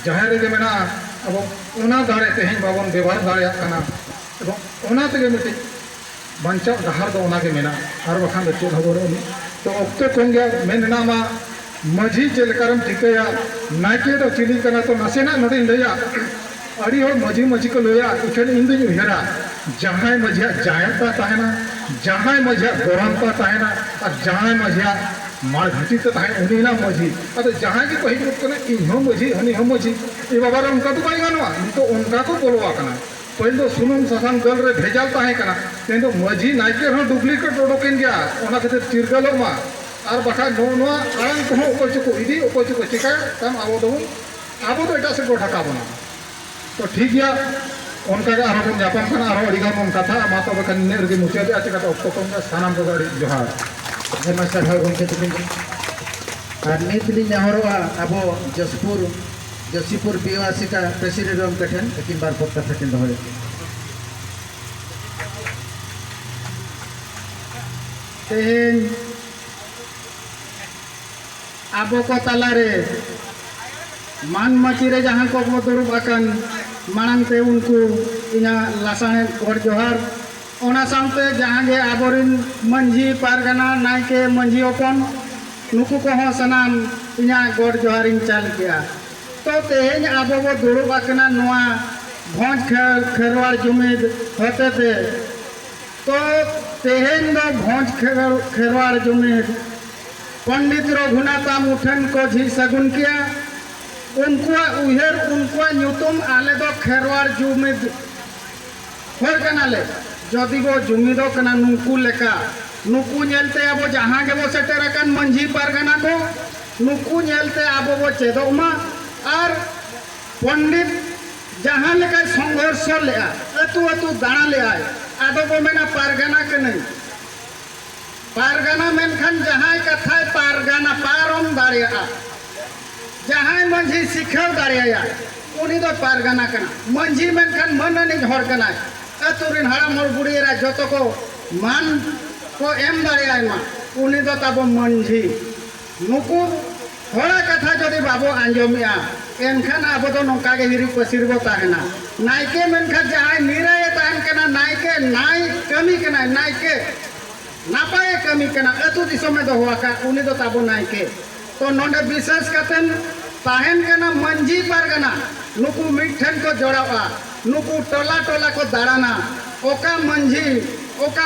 जहाँ रे मेना अब उना दाड़े तेज बाबन व्यवहार दाड़ा एवं मिट्टी बांचा डहार दो उना के मेना और बखान दो चेद हबो तो अक्ते कौन गया मेना मा मझी चेलकारम टिकया नायके दो चिली कना तो नासेना नोडे लैया अड़ी और मझी मझी को लैया इखन इन दिन उहरा जहाँ मझिया जायता ताहेना जहाँ मझिया गोरमता ताहेना और जहाँ मझिया मार घाटी तो ताहे उनीना मझी अब जहाँ की कही कना इन मझी हनी हम मझी ये बाबा उनका तो बाई गानवा तो उनका को बोलवा कना पहले तो सुनम सासान गल रे भेजाल ताहे कना तेन तो मझी नायके हो डुप्लीकेट ओडोकेन गया ओना खातिर चिरगलो मा और बखा नोआ आड़ांग को अकोय चको इदी अकोय चको चिका तम आबो तो एटा से को ढाका बना तो ठीक गया उनका के आरो जापान खाना आरो अड़ी गाम कथा मा तो बखन ने रगे मुचे दे चिका तो ऑक्टो को सानाम को गाड़ी जोहार जमा साधाव गमके तकिन और नितली नेहरोआ अबो जसीपुर बीओआसी का प्रेसिडेंट गम कठन लेकिन बार पत्ता फकिन दहले तेहेन आबो को तालारे मान मचीरे जहाँ को दुरुब अकन मांग ते उनको इना लासाने गोड़ जोहार ओना सामते जहाँ गे आबोरिन मंझी पारगना नायके मंझी ओपन नुकु को हो सनाम इना गोड़ जोहारिन चाल किया तो तेहेन आबो वो दुरुब अकना नुआ भोज खेरवार जुमेद होते थे तो तेहेन दो भोज खेरवार जुमेद पंडित रघुनाथ मुठन को झी सगुन किया उनको उहेर उनको नुतुम आले दो खेरवार जुमिद होर कनाले जदि वो जुमिदो कना नुकु लेका नुकु नेलते अब जहाँ के वो सेटर अकन मंझी पारगना को नुकु नेलते अब वो चेदो मा और पंडित जहाँ लेका संघर्ष ले अतु अतु दाना ले आए आदो वो मेना पारगना के नहीं पारगना मेनखान जहाँ कथा पारगना पारम दाड़िया जहाँ मंझी शिखर दाड़िया उनी दो पारगना कना मंझी मेनखान मन नहीं हर कना अतुरिन हड़ाम हर बुढ़ीरा जतो को मान को एम दाड़िया मा उनी दो ताबो मंझी नुकु हड़ा कथा जदि बाबो आंजमिया एनखान अब तो नौका के हिरी पसिरबो ताहेना नायके मेनखान जहाँ निराय ताहन कना नायके नाय कमी कना नायके नापाए कमी कना अतु दिसो में दो हुआ का उनी दो ताबो नायके तो नोंडे विशेष कतन ताहन कना मंझी पारगना नुकु मिठन को जोड़ावा नुकु टोला टोला को दाड़ाना ओका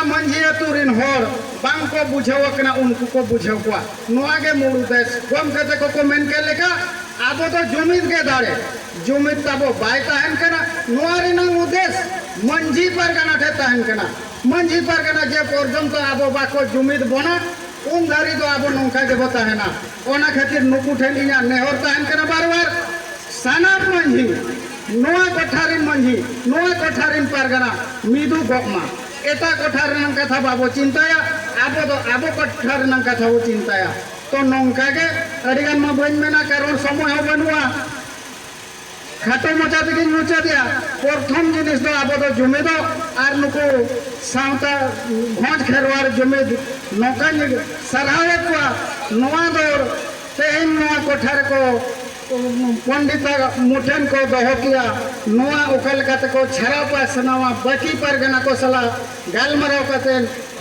मंझी अतुरिन होर बांग को बुझाव कना उनको को बुझाव को नोआ के मूल देश गम कते को मेन के लेका आबो तो जुमिद के दाड़े जुमिद ताबो बाय ताहन कना नोआ रिना उद्देश्य मंझी पारगना ठे ताहन कना मंझी पारगना जे पर्यंत आबो बाको जुमिद बना उन धारी दो आबो नौका के बताहेना ओना खातिर नुकु ठेन इना नेहर ताहन कना बार बार सानाम मंझी नोआ कोठारिन पारगना मिदु गमा एटा कोठारिन कथा बाबो चिंताया आबो कोठारिन कथा वो चिंताया तो नौका के अडिगान मा बन मेना कारण समय हो बनुआ खाटो मचा तक मुचा दिया प्रथम जिनिस दो आबो दो जुमेदो और नुको सावता भोज खेरवार जुमेद नौका सराहे को नोआ दौर तेहन नोआ कोठार को पंडित मुठन को दहो किया नोआ उकल कते को छरा पासनावा बाकी परगना को सला गालमराव कते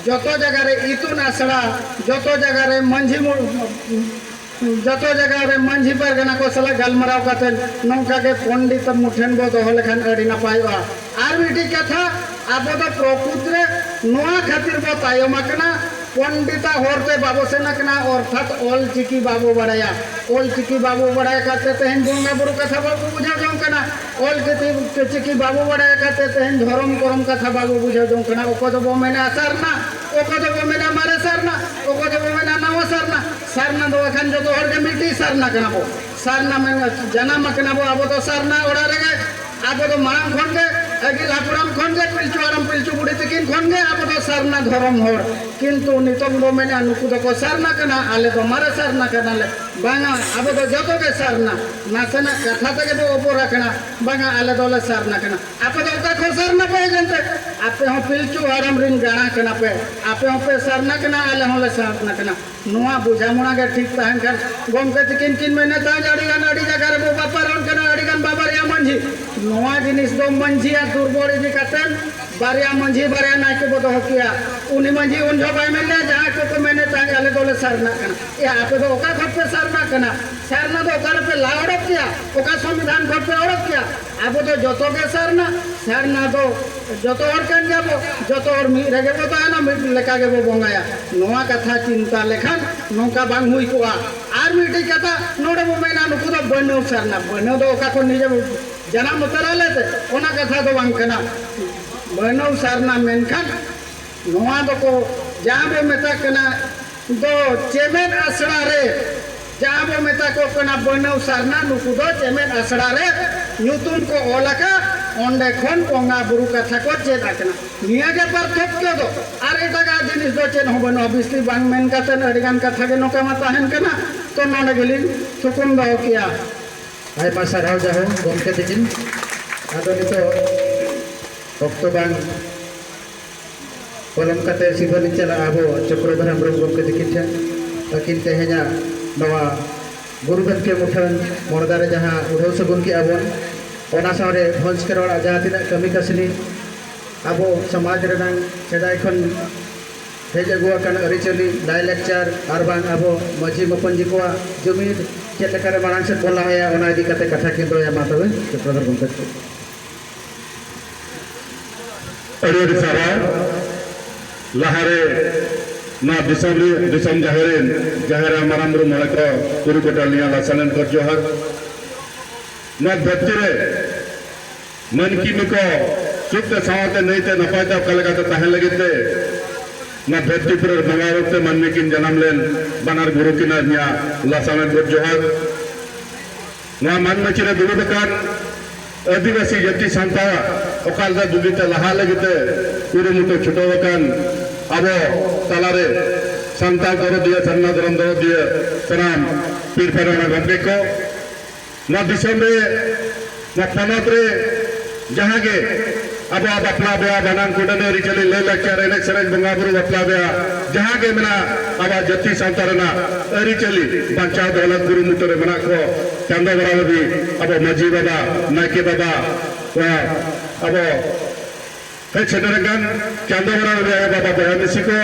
जतो जगह रे इतुन आसड़ा जतो जगह रे मंझी परगना को सला गालमराव कते नौका के पंडित मुठन को दहो लेखान अड़ी नपायवा आर मिटी कथा आबो तो प्रकृति नोआ खातिर बो तायमकना पंडिता होरते बाबू से नकना अर्थात ऑल चिकी बाबू बढ़ाया करते तेहन बोंगा बुरु कथा बाबू बुझा जों कना ऑल चिकी बाबू बढ़ाया करते तेहन धर्म करम कथा बाबू बुझा जों कना ओको तो बो मेना सरना ओको तो बो मेना मारे सरना ओको तो बो मेना नाव सरना दो अखन जो तो हर के मिट्टी सरना कना बो सरना में जन्म कना बो अब तो सरना ओड़ा रे अब तो मांग खन के अगिल हापुराम खन के पिलचू बुढ़ी तकिन खन के अब तो सरना धर्म होर किंतु नितम दो मेना नुकु को सरना कना आले तो मारे सरना कना ले बांगा अब तो जतो के सरना नासना कथा तक तो ऊपर रखना बांगा आले तो ले सरना कना आप तो का खो सरना पे जनते आपे हो पिलचू आराम रिन गाना कना पे आपे हो पे सरना कना आले हो ले सरना कना नुआ बुझा मुना के ठीक ताहन कर गम के तकिन किन में नेता जड़ी गाना अड़ी जगह रे बापा रन कना नवा जिनिस दो मंझिया दुर्बल इदी कातेन बारिया मंझी बारिया नायके बो दोहो किया उनी मंझी उन जगह मेने जहां को मेने तांगे आले दोले सरना कना ए आपे दो ओका खट पे सरना कना सरना दो ओका पे लावड़ किया ओका संविधान खट पे ओरक किया अब तो जतो के सरना दो जतो और कन जाबो जतो और मी रेगे बो ताना मी लेका के बो बंगाया नवा कथा चिंता लेखन नौका बांग हुई कोआ आर मिटी कथा नोडे बो मेना नुकु दो बनो सरना बनो दो ओका को निजे जन्म उतरा लेते ओना कथा दो बांग कना बनो सरना मेनखान नवा दो को जहां बो मेता कना दो चेमेन असड़ा रे जहां बो मेता को कना बनो सरना नुकु दो चेमेन असड़ा रे ᱧᱩᱛᱩᱢ को ओलाका ओंडे खन पोंगा बुरु कथा को चेद आकना निया के पार्थक्य दो आर एटागा जिनिस दो चेन होबन ऑब्वियसली बांग मेन कातन अडिगान कथा के नोका मा ताहेन कना तो नोने गेलिन थुकुम दो किया आयमा साराव जाहो गमके दिकिन आदो नितो ऑक्टो बांग कलम कते सिबलिन चला आबो चक्रधर ब्रह्म गमके दिकिन छा अकिन तेहेना नवा गुरु गमके मुठन मोरदारे जहां उड़ो सगुन की आबोन ओना सारे भंज करवाड़ा जहां तिना कमी कसनी आबो समाज रेनांग सेदाय खन हेज अगुआ कान अरिचली लाइ लेक्चर आर बांग आबो मजी मपंजी कोआ जुमीद चेत लेकारे मारांग से बोला है ओना इदी कते कथा केंद्र या मातबे चक्रधर गमके अड़ी सारा लहारे ना दिसम जाहेरेन जाहेरा मारामब्रु मळको कुरु कोटालिया लासानन कर जोहर ना धरतीरे मन की मिको सुख सावते नईते नपायते कलगाते ताहे लगिते ना धरती पर बंगारते मन में किन जन्म लेन बनार गुरु किना न्या लासानन कर जोहर ना मन में चिरे दुबुदकान आदिवासी जाति सांता ओकालदा दुबिते लहा लगिते कुरुमुटो छुटोवकान आबो तालारे सांता करो दिए सन्ना धरम दो दिए सनाम पीर फेराना गम्बे को ना दिसम रे ना पनत रे जहां के अब बापला बेया बनान कुडने रिचली ले लेक्चर एने सरेज बंगा बुरु बापला बेया जहां के मेना अब जति सांता रेना रिचली बंचा दौलत गुरु मुतरे मना को चांदा बराबर भी अब मजी बाबा नाके बाबा अब हे छेदरगन चांदा बराबर बेया बाबा बयानिसी को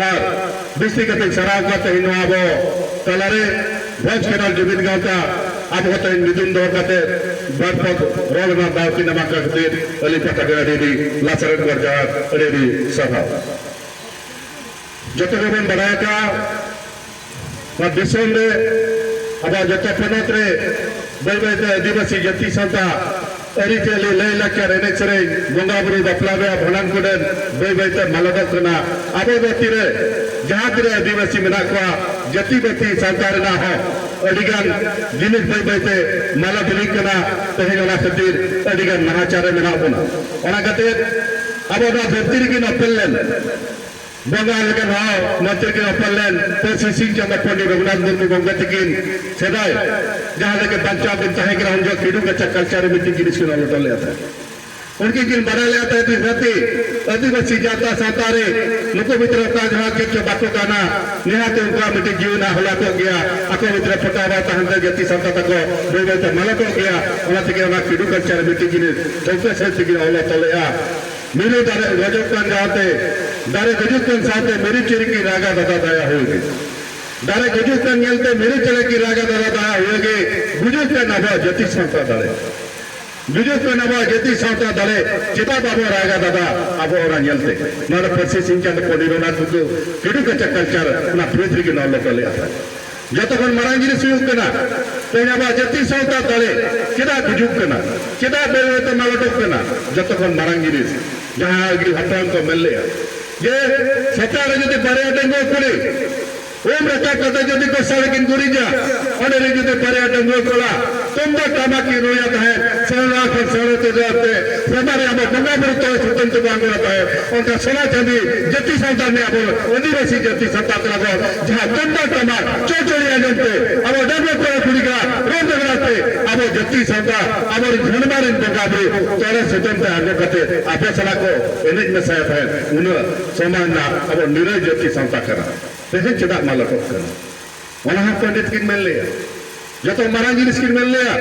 और बिस्ती कते सराव का तहिनो अब तलारे भोज केनाल जुबिन गांवता अब होते निदुन दो कते बरपद रोल ना दावती नमा कते अली पटगरा देदी लासरन वर्जा रेडी सभा जते बन बनाया का और दिसम रे अब जते पनत रे बैबैते आदिवासी जाति सांता अरिचली लय लक्चर एने सरे बंगा बुरु बापला बे भलान कुडन बैबैते मालदक कना आबो बतिरे जहां तिरे आदिवासी मेना को जाति बति सांता रेना हो अडिगान जिनिस बैबैते माला बिली कना तहेना खातिर अडिगान महाचारे मेना बना ओना खातिर अब ना धरती की नपलेन बंगा लेकिन हां मंत्री के नपलेन पेसी सिंह चंद्र पंडित रघुनाथ मुर्मू गंगा तकिन सेदाय जहां लेके पंचायत दिन चाहे ग्राउंड जो किडू का कल्चर मीटिंग की रिस्क ना ले आता है उनकी किन बना ले आता है धरती आदिवासी जाता सांतारे नुको मित्र का जहां के बातो काना निहाते उनका मीटिंग जीवन होला को गया आको मित्र फटावा तहंदे जाति सांता तक बेबे मला को गया ओना तके ओना किडू कल्चर मीटिंग की चौके से तके होला तलेया मेरे दारे रजोकान जाते दारे गजुकान साथे मेरी चेरी की रागा दादा दया होगी दारे गजुकान नेलते मेरी चले की रागा दादा दया होगी गुजुकान अब जाति सांता दारे गुजुकान अब जाति सांता दारे चिता बाबू रागा दादा अब ओरा नेलते मार परसी सिंह चंद कोडिरोना कुदु किडू का कल्चर ना पृथ्वी की नौलो तले आता जतखन मरांगिरी सुयुग कना तेनाबा जाति सांता दारे चिदा गुजुक कना चिदा बेवेते मालटक कना जतखन मरांगिरी जहां अग्री हटान को मिल लिया ये सतारे जदि पर्यटन को करे ओम रका कथा जदि को सड़किन गुरीजा और रे जदि पर्यटन को कोला तुम तो कामा की रोयत है सरला को सरते जाते हमारे अब बंगापुर तो स्वतंत्र बांग्ला है उनका सोना चांदी जति संता ने अब आदिवासी जति संता लगा जहां तुम तो कामा चोचड़िया जनते अब डेवलप को खुलीगा रोड बनाते अब जति संता अब धनबार बंगापुर तोरे स्वतंत्र आगे कते आपे सला को एनेज में साथ है उन समान अब निरय जति संता करा तेहे चदा मालक करना वना पंडित किन मिल लिया जो तो मरांगी स्किन मिल लिया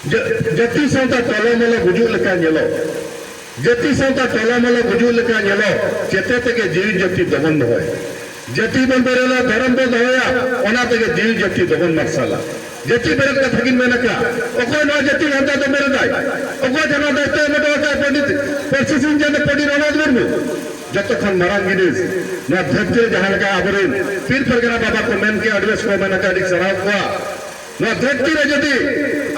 जति सावता टोलामला गुजुग लेका नेलो जति सावता टोलामला गुजुग लेका नेलो चेते तके जीवी जति दबन होय जति बन बेरेला धर्म बन होया ओना तके जीवी जति दबन मरसाला जति बेरत का थकिन मेनका ओको ना जति हंता तो मेरे दाई ओको जना दस्ते मतो का पंडित परसिसिन जने पंडित रमाज मुर्मु जत खन मरान गिनिस ना धरती जहां का आबरेन फिर परगना बाबा को मेन के एड्रेस को मेनका दिख सराव को ना धरती रे जति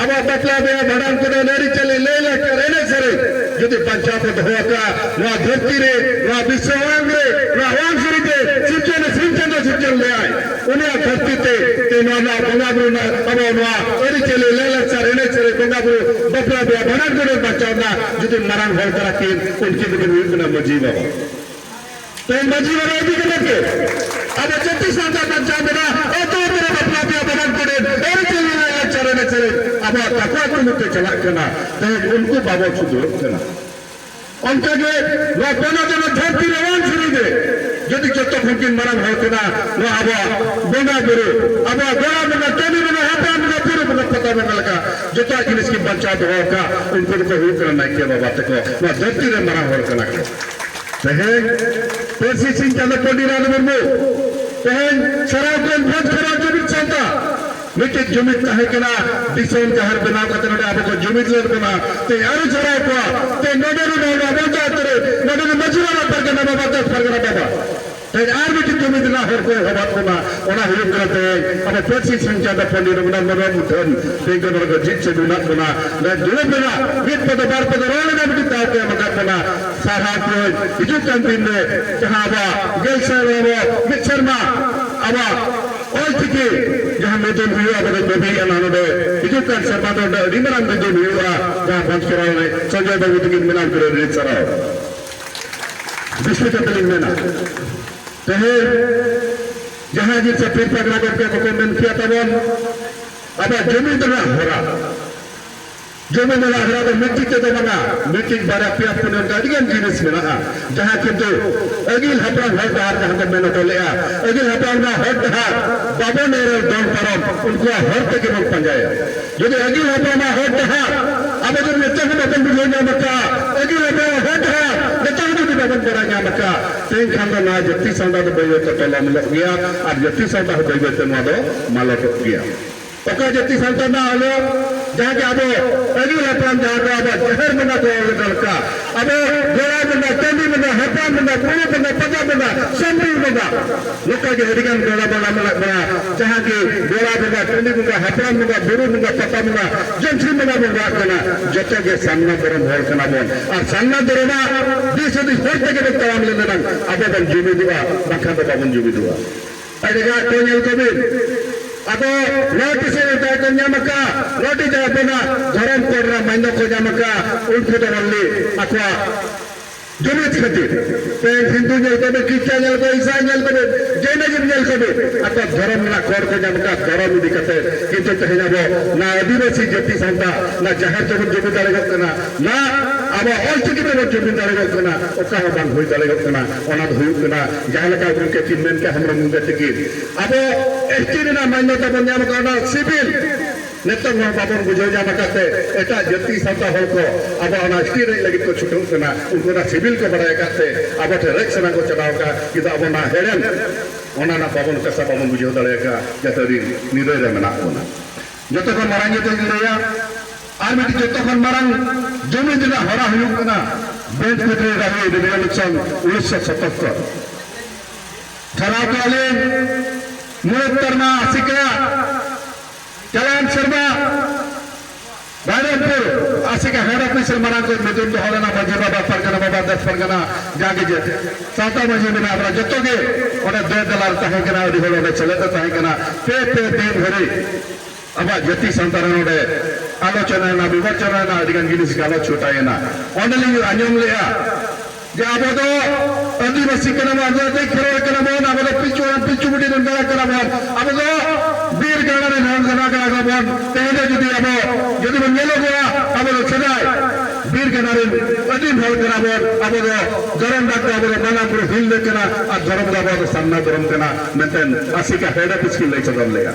अब बतला बे भड़ान को नेरी चले ले ले करे सरे जति पंचायत धोका ना धरती रे ना विश्ववांग रे ना वांगसरी ते सिंचन ले आए उन्हें धरती ते ना बंगा गुरु ना अब ना एरी चले ले ले सरे बंगा गुरु बतला बे भड़ान को बचावना जति मरान होल करा के उनकी बिगड़ ना मजी बाबा तो मजी वाला भी के अब जति संता पंचायत ना ओ तो मेरा बतला बे भड़ान को एरी चले ले चरे अब तकवा को चला करना तो उनको बाबा सुधर करना उनका जो वो कोना जन धरती रवान शुरू दे यदि जत फुकिन मरन हो करना वो अब बंगा गुरु अब बड़ा बंगा तेनी बंगा हटा बंगा पूरे बंगा पता बंगा लगा जत जिनिस की पंचायत हो का उनको को हो करना के बाबा तक वो धरती रे मरा हो करना तहे पेसी सिंह चंद पंडित मुर्मू तहे सराव को भोज करा जो भी चलता मिट्टी जुमित कहे कना दिसोन जहर बना कतन अब को जुमित ले बना ते यार जरा को ते नडर नडर बोलता तेरे नडर मजरा पर के बाबा तक फरगना बाबा ते यार मिट्टी जुमित ना हर को हवा कोना ओना हुई करते अब पेसी संख्या द पंडित रघुनाथ मनोहर मुठन ते गनर को जित से दुना कोना न दुले बना वित पद बार पद रोले ना मिट्टी ताके मगा कोना सारा को बिजु कंपिन ने जहां बा गेल से वो मिक्सरमा अब और ठीक जहां मेदन हुआ बदल बेबी अनानोडे हिजु कान सरबादो डिमरान मेदन हुआ जहां बंद करावे संजय बाबू तकिन मिलान करे रे सराव विश्व तलिन मेना तहे जहां जी से फिर पगला करके को मन किया तबन अब जमीन दरा होरा जमीन दरा होरा तो मिट्टी के दबना मिट्टी बारा पिया पुनर गाड़ियां जिनिस मेना जहां किंतु अगिल हपरा हर बार जहां का मेना तो ले अगिल हपरा ना हर बाबा ने दौड़ परम उनको हर तक के लोग पंजाया यदि अगिल हपरा ना हर अब जो नेता को बदल बुझाना मक्का अगिल हपरा हर नेता को भी बदल कराना मक्का तेन खान ना जति संदा तो बइवे तो टला मिल गया और जति संदा हो बइवे तो ना दो मालट गया ओका जति संता ना हलो जहां के अब अगिल हपरा जहां का अब जहर बना तो लड़का अब गोरा बना तेली बना हपरा बना पूरे बना पजा बना संबरी बना लोका के हरिगन गोरा बना जहां के गोरा बना तेली बना हपरा बना बुरु बना पता बना जंत्री बना करना जते के सामना गरम होल कना बोन और सामना दरना दिस हर तक के तमाम लेना अब बन जुमी दुआ बखा तो बन जुमी दुआ अरेगा तेल कबीर अब नोटिस होता है ᱧᱟᱢaka नोटिस बना धरम कोडरा माइनो को ᱧᱟᱢaka उनको तो वल्ली अथवा जुमित खातिर पे हिंदू नेल को क्रिश्चियन नेल को ईसाई नेल को जैनिज्म नेल को अथवा धर्म ना कोड को ᱧᱟᱢaka धर्म इदी कते किंतु तहेनाबो ना आदिवासी जाति संता ना जहर जब जुमी दाले गकना ना अब ऑल चिकी में जुमी दाले गकना ओका हो बांग होई दाले गकना ओना हुई कना जहां लगा उनके चिन्मेन के हमरा मुंगे तकी अब एसटी ना मान्यता बन ᱧᱟᱢaka ना सिविल नेता में बाबन बुझे जाना करते एटा जति संता हल को अब ना स्टीर लगी को छुटू कना उनको ना सिविल को बढ़ाया करते अब रेक्सना को चलाव का कि अब ना हेरन ओना ना बाबन कसा बाबन बुझे दाले का जतो दिन निरे रे मना ओना जतो को मारांग तो निरेया आर मिट जतो को मारांग जमी दिना हरा हुयु कना बेंच पे रहे रिवॉल्यूशन 1977 ठराव काले मुत्तरमा आसिका कलाम शर्मा बायरपुर आसिका हेड ऑफिस मना को मिथुन तो होना मजे बाबा परगना 10 परगना जाके जे साता मजे में हमरा जतो के ओने दे दलाल ताहे कना ओडी होले चले तो ताहे कना पे दिन भरी अब जति संतान ओडे आलोचना ना विवचना ना अदिगन गिनिस गालो छुटाय ना ओनली अन्यम लेया जे अब तो आदिवासी कना माजे ते खरो कना बोन अब तो पिचु बुडी नंदा कना बोन अब तो बीर गाना ने नाम कना कना बोन तेने जदी अब जदी मन नेलो गया अब तो सदाय बीर गाना रे अदिन होल कना बोन अब तो गरम डाक्टर अब तो माना पुरो हिल ले कना आ धर्म का सामना धर्म कना मेंटेन आसिका हेड ऑफिस की ले चल लेगा।